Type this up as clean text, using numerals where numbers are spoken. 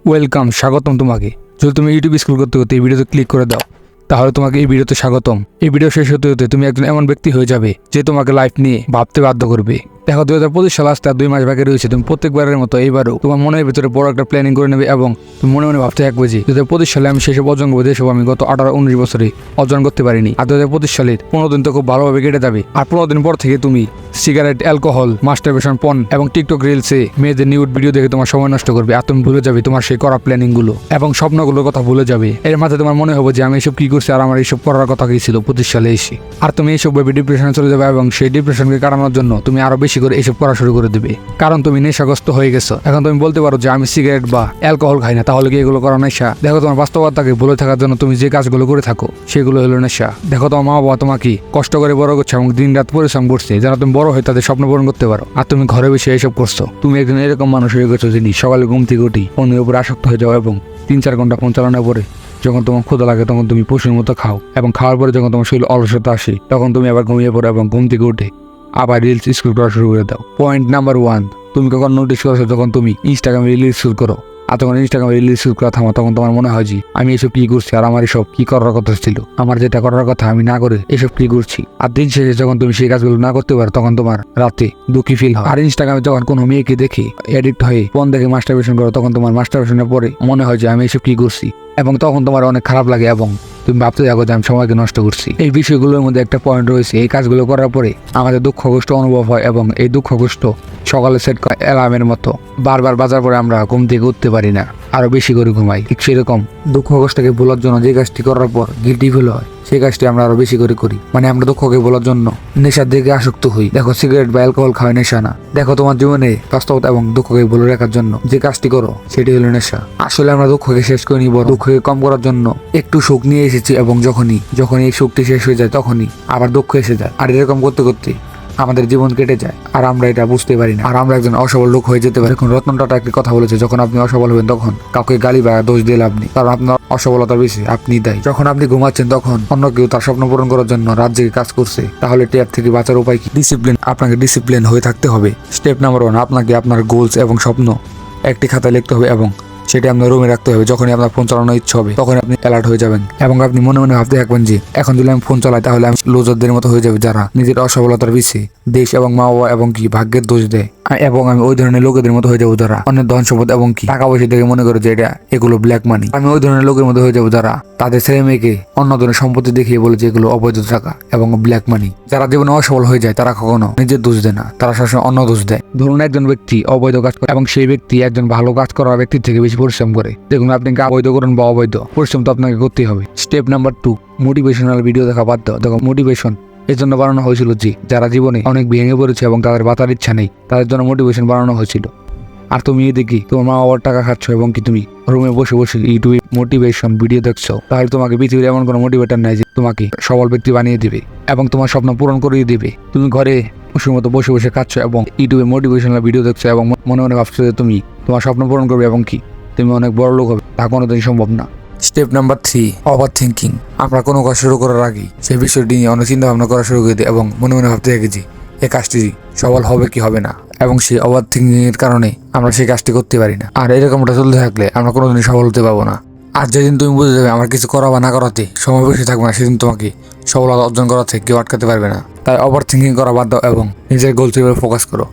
Welcome, স্বাগতম তোমাকে। যদি তুমি ইউটিউব স্ক্রল করতে করতে এই ভিডিওতে ক্লিক করে দাও, তাহলে তোমাকে এই ভিডিওতে স্বাগতম। এই ভিডিও শেষ হতে হতে তুমি একজন এমন ব্যক্তি হয়ে যাবে যে তোমাকে লাইফ নিয়ে ভাবতে বাধ্য করবে। দেখো, 2025 সাল আসতে আর 2 মাস বাকি রয়েছে। তুমি প্রত্যেকবারের মতো এইবারও তোমার মনের ভিতরে বড় একটা প্ল্যানিং করে নেবে এবং তুমি মনে মনে ভাবতে থাকবে যে 2025 সালে আমি সেসব অর্জন করবো যেসব আমি গত 18-19 বছরে অর্জন করতে পারিনি। আর 2025 সালের 15 দিন তো খুব ভালোভাবে কেটে যাবে। আর 15 দিন পর থেকে তুমি সিগারেট, অ্যালকোহল, মাস্টারবেশন, পর্ন এবং টিকটক রিলসে মেয়েদের নিউড ভিডিও দেখে তোমার সময় নষ্ট করবে। আর তুমি ভুলে যাবে তোমার সেই করা প্ল্যানিং গুলো এবং স্বপ্নগুলোর কথা ভুলে যাবে। এর মাঝে তোমার মনে হবে যে আমি এসব কি করছি আর আমার এইসব করার কথা কি ছিল 25 সালে এসে। আর তুমি এইসব ভেবে ডিপ্রেশনে চলে যাবে এবং সেই ডিপ্রেশনকে কাটানোর জন্য তুমি আরো বেশি করে এইসব করা শুরু করে দিবে, কারণ তুমি নেশাগ্রস্ত হয়ে গেছো। এখন তুমি বলতে পারো যে আমি সিগারেট বা অ্যালকোহল খাই না, তাহলে কি এগুলো করা নেশা? দেখো, তোমার বাস্তবতাকে ভুলে থাকার জন্য তুমি যে কাজগুলো করে থাকো সেগুলো হলো নেশা। দেখো, তোমার মা বাবা তোমাকে কষ্ট করে বড় করছে এবং দিন রাত পরিশ্রম করছে যেন তুমি বড় হয়ে তাদের স্বপ্ন পূরণ করতে পারো। আর তুমি ঘরে বসে এসব করছো। তুমি একজন এরকম মানুষ হয়ে গেছো যিনি সকালে ঘুম থেকে উঠি ফোনের উপর আসক্ত হয়ে যাও এবং 3-4 ঘন্টা ফোন চালানোর পরে যখন তোমার ক্ষুধা লাগে তখন তুমি পশুর মতো খাও এবং খাওয়ার পরে যখন তোমার শরীর অলসতা আসে তখন তুমি আবার ঘুমিয়ে পড়ো এবং ঘুম থেকে উঠে আবার রিলস স্ক্রল করা শুরু করে দাও। পয়েন্ট নাম্বার 1, তুমি কখন নোটিস করেছো যখন তুমি ইনস্টাগ্রামে রিলস স্ক্রল করো আর তখন ইনস্টাগ্রামে রিলস স্ক্রল করা থামো তখন তোমার মনে হয় যে আমি এসব কি করছি আর আমার এসব কি করার কথা ছিল, আমার যেটা করার কথা আমি না করে এসব কি করছি। আর দিন শেষে যখন তুমি সেই কাজগুলো না করতে পারো তখন তোমার রাতে দুঃখী ফিল হয়। আর ইনস্টাগ্রামে যখন কোনো মেয়েকে দেখে এডিক্ট হয়ে ফোন দেখে মাস্টারবেশন করো তখন তোমার মাস্টারবেশনের পরে মনে হয় যে আমি এসব কি করছি এবং তখন তোমার অনেক খারাপ লাগে এবং তুমি ভাবতে থাকো যে আমি সময়কে নষ্ট করছি। এই বিষয়গুলোর মধ্যে একটা পয়েন্ট রয়েছে, এই কাজগুলো করার পরে আমাদের দুঃখ কষ্ট অনুভব হয় এবং এই দুঃখ কষ্ট সকালে সেট করা অ্যালার্মের মতো বারবার বাজার পরে আমরা ঘুম থেকে উঠতে পারি না, আরো বেশি করে ঘুমাই। ঠিক সেরকম দুঃখ কষ্টকে ভোলার জন্য যে কাজটি করার পর গিল্টি ফিল হয় সেই কাজটি আমরা আরো বেশি করে করি। মানে আমরা দুঃখকে ভোলার জন্য নেশার দিকে আসক্ত হই। দেখো, সিগারেট বা অ্যালকোহল খাওয়া নেশা না। দেখো, তোমার জীবনে বাস্তবতা এবং দুঃখকে ভুলে রাখার জন্য যে কাজটি করো সেটি হলো নেশা। আসলে আমরা দুঃখকে শেষ করে নিব, দুঃখকে কম করার জন্য একটু সুখ নিয়ে এসেছি এবং যখনই এই সুখটি শেষ হয়ে যায় তখনই আবার দুঃখ এসে যায়। আর এরকম করতে করতে আমাদের জীবন কেটে যায় আর আমরা এটা বুঝতে পারি না। আর আমরা একজন অসফল লোক হয়ে যেতে পারি। এখন রতন টাটা একটি কথা বলেছে, যখন আপনি অসফল হবেন তখন কাউকে গালি বা দোষ দিয়ে লাভ নেই, কারণ আপনার অসফলতার বেশি আপনি দায়ী। যখন আপনি ঘুমাচ্ছেন তখন অন্য কেউ তার স্বপ্ন পূরণ করার জন্য রাত জেগে কাজ করছে, তাহলে ট্যাপ থেকে বাঁচার উপায় কি? ডিসিপ্লিন। আপনাকে ডিসিপ্লিন হয়ে থাকতে হবে। স্টেপ নাম্বার 1, আপনাকে আপনার গোলস এবং স্বপ্ন একটি খাতায় লিখতে হবে এবং সেটা আপনার রুমে রাখতে হবে। যখনই আপনার ফোন চালানোর ইচ্ছা হবে তখন আপনি অ্যালার্ট হয়ে যাবেন এবং আপনি মনে মনে ভাবতে থাকবেন যে এখন যদি আমি ফোন চালাই তাহলে আমি লুজারদের মতো হয়ে যাবে যারা নিজের অসফলতার পিছে দেশ এবং মা বাবা এবং কি ভাগ্যের দোষ দেয়, এবং আমি ওই ধরনের লোকেদের মতো হয়ে যাবো যারা অনেক ধন সম্পদ এবং কি টাকা পয়সা দেখে মনে করে যে এগুলো ব্ল্যাক মানি। আমি ওই ধরনের লোকের মতো হয়ে যাবো যারা তাদের ছেলে মেয়েকে অন্য ধরনের সম্পত্তি দেখিয়ে বলে যে এগুলো অবৈধ টাকা এবং ব্ল্যাক মানি। যারা জীবনে অসফল হয়ে যায় তারা কখনো নিজের দোষ দেয় না, তারা সবসময় অন্য দোষ দেয়। ধরুন, একজন ব্যক্তি অবৈধ কাজ করে এবং সেই ব্যক্তি একজন ভালো কাজ করার ব্যক্তির থেকে বেশি পরিশ্রম করে। দেখুন, আপনি অবৈধ করুন বা অবৈধ, পরিশ্রম তো আপনাকে করতেই হবে। স্টেপ নাম্বার 2, মোটিভেশনাল ভিডিও দেখা বাদ দাও। দেখো, মোটিভেশন এর জন্য বানানো হয়েছিল যে যারা জীবনে অনেক ভেঙে পড়েছে এবং তাদের বাঁচার ইচ্ছা নেই, তাদের জন্য মোটিভেশন বানানো হয়েছিল। আর তুমি এদিকে তোমার মা বাবার টাকা খাচ্ছ এবং কি তুমি রুমে বসে বসে ইউটিউবে মোটিভেশন ভিডিও দেখছো, তাহলে তোমাকে পৃথিবীর এমন কোনো মোটিভেটর নাই যে তোমাকে সবল ব্যক্তি বানিয়ে দিবে এবং তোমার স্বপ্ন পূরণ করিয়ে দিবে। তুমি ঘরে পশুর মতো বসে বসে খাচ্ছ এবং ইউটিউবে মোটিভেশনাল ভিডিও দেখছো এবং মনে মনে ভাবছো যে তুমি তোমার স্বপ্ন পূরণ করবে এবং কি তুমি অনেক বড় লোক হবে, তা কোনোদিনই সম্ভব না। Step number 3, over thinking. আমরা কোনো কাজ শুরু করার আগেই সেই বিষয়টি নিয়ে অনেক চিন্তা ভাবনা করা শুরু করে দিই এবং মনে মনে ভাবতে থাকি যে এই কাজটি সফল হবে কি হবে না, এবং সেই ওভার থিঙ্কিং এর কারণে আমরা সেই কাজটি করতে পারি না। আর এরকমটা চলতে থাকলে আমরা কোনোদিনই সফল হতে পারবো না। আর যেদিন তুমি বুঝে যাবে আমার কিছু করা বা না করাতে সময় বেশি থাকবে না, সেদিন তোমাকে সফলতা অর্জন করা থেকে কেউ আটকাতে পারবে না। তাই ওভার থিঙ্কিং করা বাদ দাও এবং নিজের গোল ফোকাস করো।